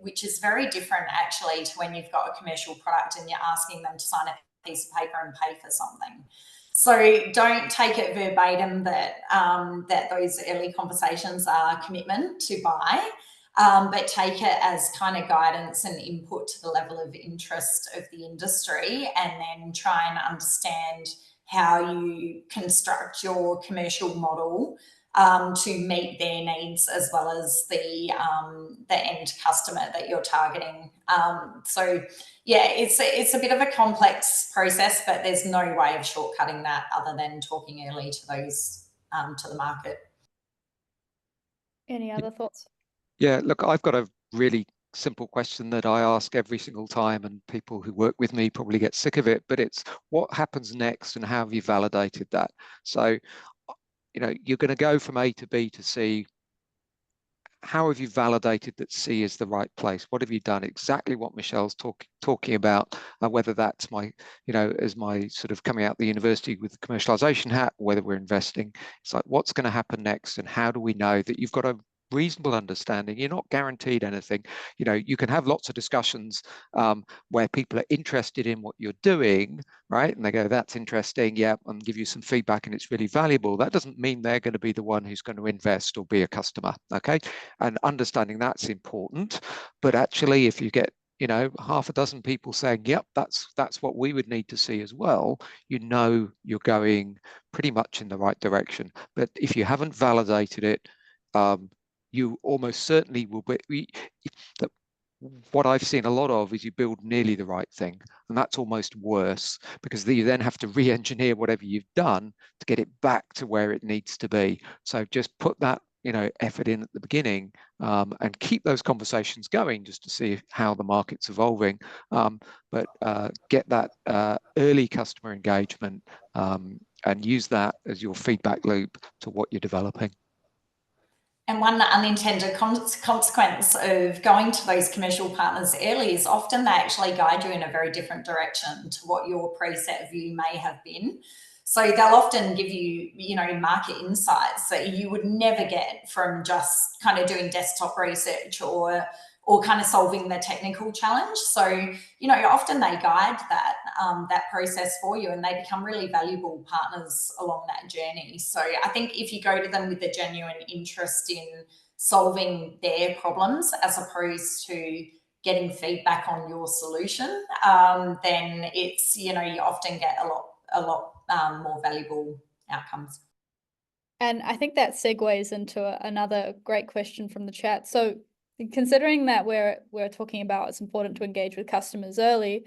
which is very different actually to when you've got a commercial product and you're asking them to sign a piece of paper and pay for something. So don't take it verbatim that that those early conversations are commitment to buy, but take it as kind of guidance and input to the level of interest of the industry, and then try and understand how you construct your commercial model to meet their needs as well as the end customer that you're targeting. So yeah, it's a bit of a complex process, but there's no way of shortcutting that other than talking early to those to the market. Any other thoughts? Yeah, look, I've got a really simple question that I ask every single time, and people who work with me probably get sick of it, but it's what happens next and how have you validated that? So, you know, you're going to go from A to B to C. How have you validated that C is the right place? What have you done? Exactly what Michelle's talking about, whether that's my, you know, as my sort of coming out the university with the commercialization hat, or whether we're investing. It's like, what's going to happen next, and how do we know that you've got a reasonable understanding? You're not guaranteed anything. You know, you can have lots of discussions where people are interested in what you're doing, right? And they go, that's interesting, yeah, and give you some feedback and it's really valuable. That doesn't mean they're going to be the one who's going to invest or be a customer, okay? And understanding that's important. But actually, if you get, you know, half a dozen people saying, yep, that's what we would need to see as well, you know you're going pretty much in the right direction. But if you haven't validated it, you almost certainly will be. What I've seen a lot of is you build nearly the right thing, and that's almost worse, because you then have to re-engineer whatever you've done to get it back to where it needs to be. So just put that, you know, effort in at the beginning, and keep those conversations going just to see how the market's evolving. But get that early customer engagement, and use that as your feedback loop to what you're developing. And one unintended consequence of going to those commercial partners early is often they actually guide you in a very different direction to what your preset view may have been. So they'll often give you, you know, market insights that you would never get from just kind of doing desktop research or kind of solving the technical challenge. So, you know, often they guide that that process for you, and they become really valuable partners along that journey. So I think if you go to them with a genuine interest in solving their problems as opposed to getting feedback on your solution, then it's, you know, you often get a lot more valuable outcomes. And I think that segues into another great question from the chat. So considering that we're talking about it's important to engage with customers early,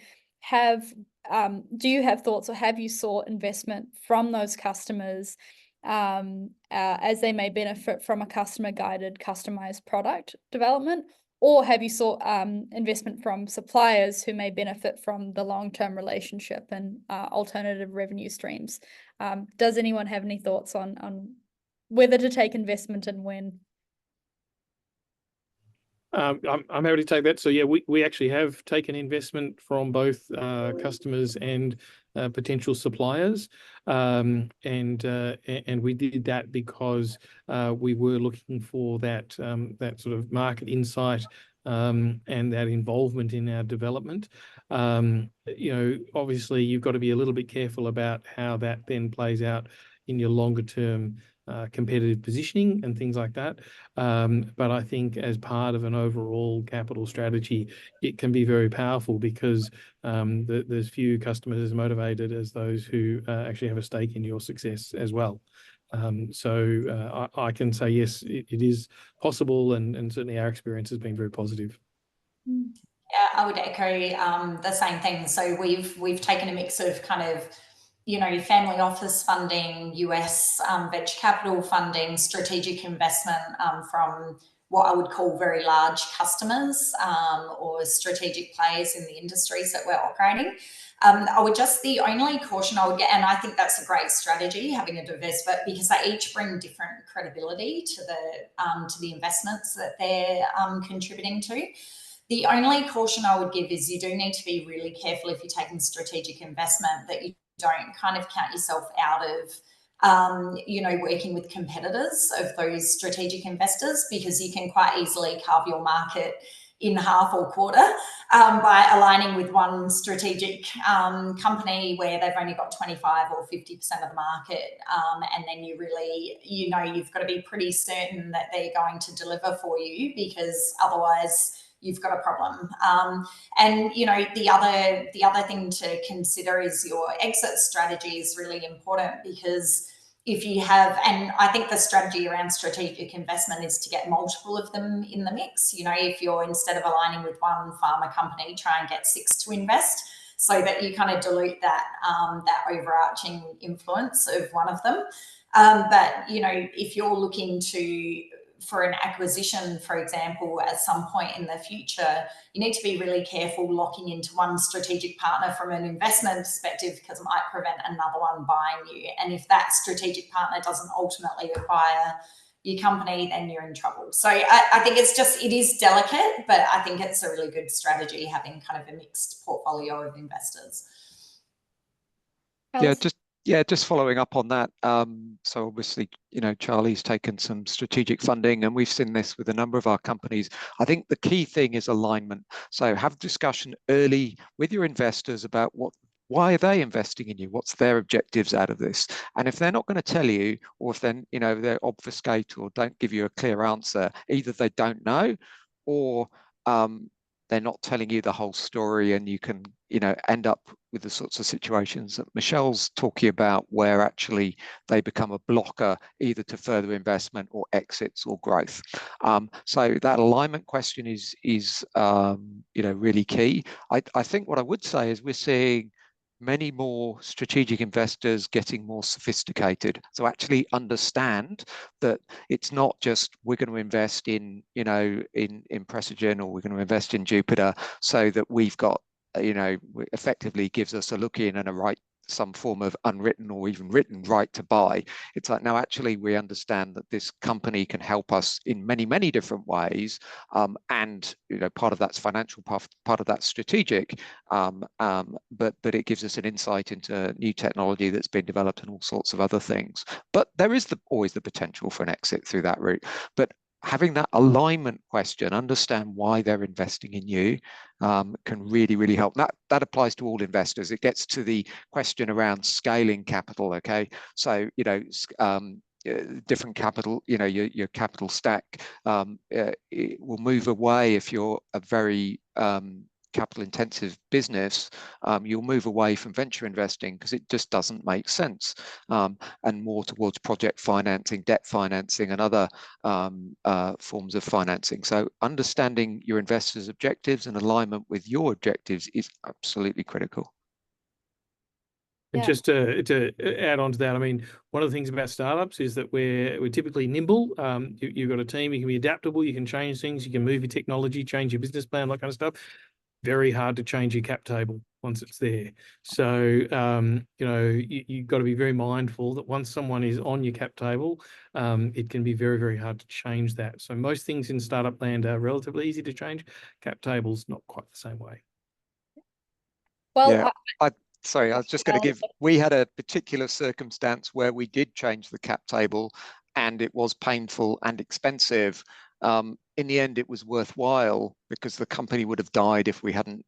do you have thoughts, or have you sought investment from those customers as they may benefit from a customer guided, customized product development? Or have you sought investment from suppliers who may benefit from the long-term relationship and alternative revenue streams? Does anyone have any thoughts on whether to take investment and when? I'm happy to take that. So yeah, we actually have taken investment from both customers and potential suppliers, and we did that because we were looking for that that sort of market insight and that involvement in our development. You know, obviously you've got to be a little bit careful about how that then plays out in your longer term competitive positioning and things like that. But I think as part of an overall capital strategy, it can be very powerful because there's few customers as motivated as those who actually have a stake in your success as well. So I can say, yes, it is possible, and certainly our experience has been very positive. Yeah, I would echo the same thing. So we've taken a mix of kind of, you know, family office funding, US venture capital funding, strategic investment from what I would call very large customers or strategic players in the industries that we're operating. The only caution I would get, and I think that's a great strategy, having a diverse, but because they each bring different credibility to the investments that they're contributing to. The only caution I would give is you do need to be really careful if you're taking strategic investment that you don't kind of count yourself out of you know, working with competitors of those strategic investors, because you can quite easily carve your market in half or quarter by aligning with one strategic company where they've only got 25 or 50% of the market. And then you really, you know, you've got to be pretty certain that they're going to deliver for you, because otherwise you've got a problem. And, you know, the other thing to consider is your exit strategy is really important, because if you have, and I think the strategy around strategic investment is to get multiple of them in the mix. You know, if you're, instead of aligning with one pharma company, try and get 6 to invest, so that you kind of dilute that that overarching influence of one of them. But, you know, if you're looking for an acquisition, for example, at some point in the future, you need to be really careful locking into one strategic partner from an investment perspective, because it might prevent another one buying you. And if that strategic partner doesn't ultimately acquire your company, then you're in trouble. So I think it is delicate, but I think it's a really good strategy, having kind of a mixed portfolio of investors. Just following up on that. So obviously, you know, Charlie's taken some strategic funding, and we've seen this with a number of our companies. I think the key thing is alignment. So have discussion early with your investors about why are they investing in you? What's their objectives out of this? And if they're not going to tell you, or if then, you know, they're obfuscate or don't give you a clear answer, either they don't know, or they're not telling you the whole story, and you can, you know, end up with the sorts of situations that Michelle's talking about, where actually they become a blocker either to further investment or exits or growth. So that alignment question is you know, really key. I think what I would say is we're seeing many more strategic investors getting more sophisticated. So actually understand that it's not just we're going to invest in, you know, in Presagen, or we're going to invest in Jupiter, so that we've got, you know, effectively gives us a look in and a right, some form of unwritten or even written right to buy. It's like, no, actually we understand that this company can help us in many, many different ways, and, you know, part of that's financial, part of that's strategic, but it gives us an insight into new technology that's been developed and all sorts of other things. But there is always the potential for an exit through that route. But having that alignment question, understand why they're investing in you, can really, really help. That applies to all investors. It gets to the question around scaling capital. Okay, so, you know, different capital, you know, your capital stack, it will move away if you're a very capital intensive business. You'll move away from venture investing because it just doesn't make sense, and more towards project financing, debt financing, and other forms of financing. So understanding your investors' objectives and alignment with your objectives is absolutely critical. And just to add on to that, I mean, one of the things about startups is that we're typically nimble. You've got a team, you can be adaptable, you can change things, you can move your technology, change your business plan, that kind of stuff. Very hard to change your cap table once it's there. So, you know, you've got to be very mindful that once someone is on your cap table, it can be very, very hard to change that. So most things in startup land are relatively easy to change. Cap tables, not quite the same way. Well, yeah, sorry, I was just going to give, we had a particular circumstance where we did change the cap table, and it was painful and expensive. In the end, it was worthwhile because the company would have died if we hadn't.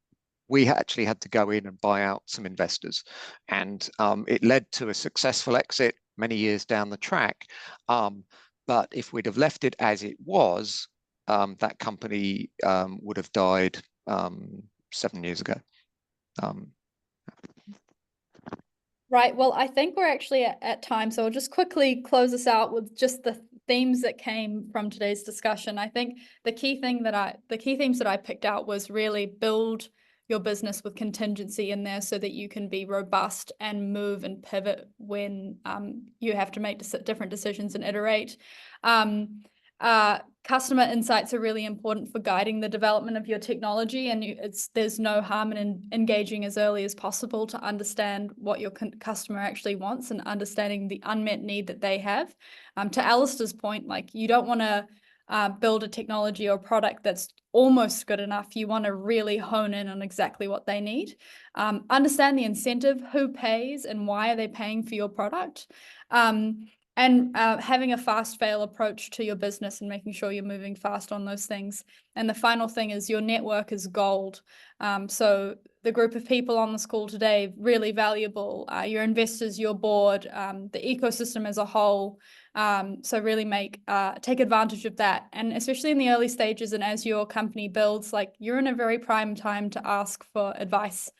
We actually had to go in and buy out some investors, and it led to a successful exit many years down the track. But if we'd have left it as it was, that company would have died 7 years ago. Right. Well, I think we're actually at time, so I'll just quickly close us out with just the themes that came from today's discussion. I think the key themes that I picked out was really build your business with contingency in there so that you can be robust and move and pivot when you have to make different decisions and iterate. Customer insights are really important for guiding the development of your technology, and there's no harm in engaging as early as possible to understand what your customer actually wants and understanding the unmet need that they have. To Alastair's point, like, you don't want to build a technology or product that's almost good enough. You want to really hone in on exactly what they need. Understand the incentive, who pays and why are they paying for your product. And having a fast fail approach to your business and making sure you're moving fast on those things. And the final thing is your network is gold. So the group of people on this call today, really valuable. Your investors, your board, the ecosystem as a whole. So really take advantage of that. And especially in the early stages and as your company builds, like you're in a very prime time to ask for advice.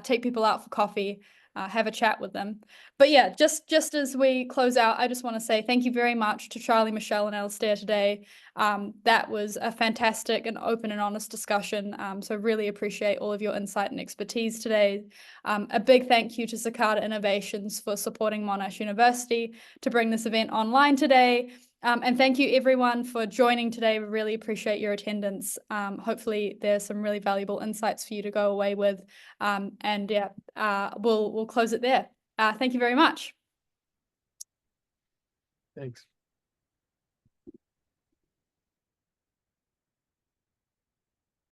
Take people out for coffee. Have a chat with them. But yeah, just as we close out, I just want to say thank you very much to Charlie, Michelle, and Alastair today. That was a fantastic and open and honest discussion. So really appreciate all of your insight and expertise today. A big thank you to Cicada Innovations for supporting Monash University to bring this event online today. And thank you everyone for joining today. We really appreciate your attendance. Hopefully there's some really valuable insights for you to go away with. And yeah, we'll close it there. Thank you very much. Thanks.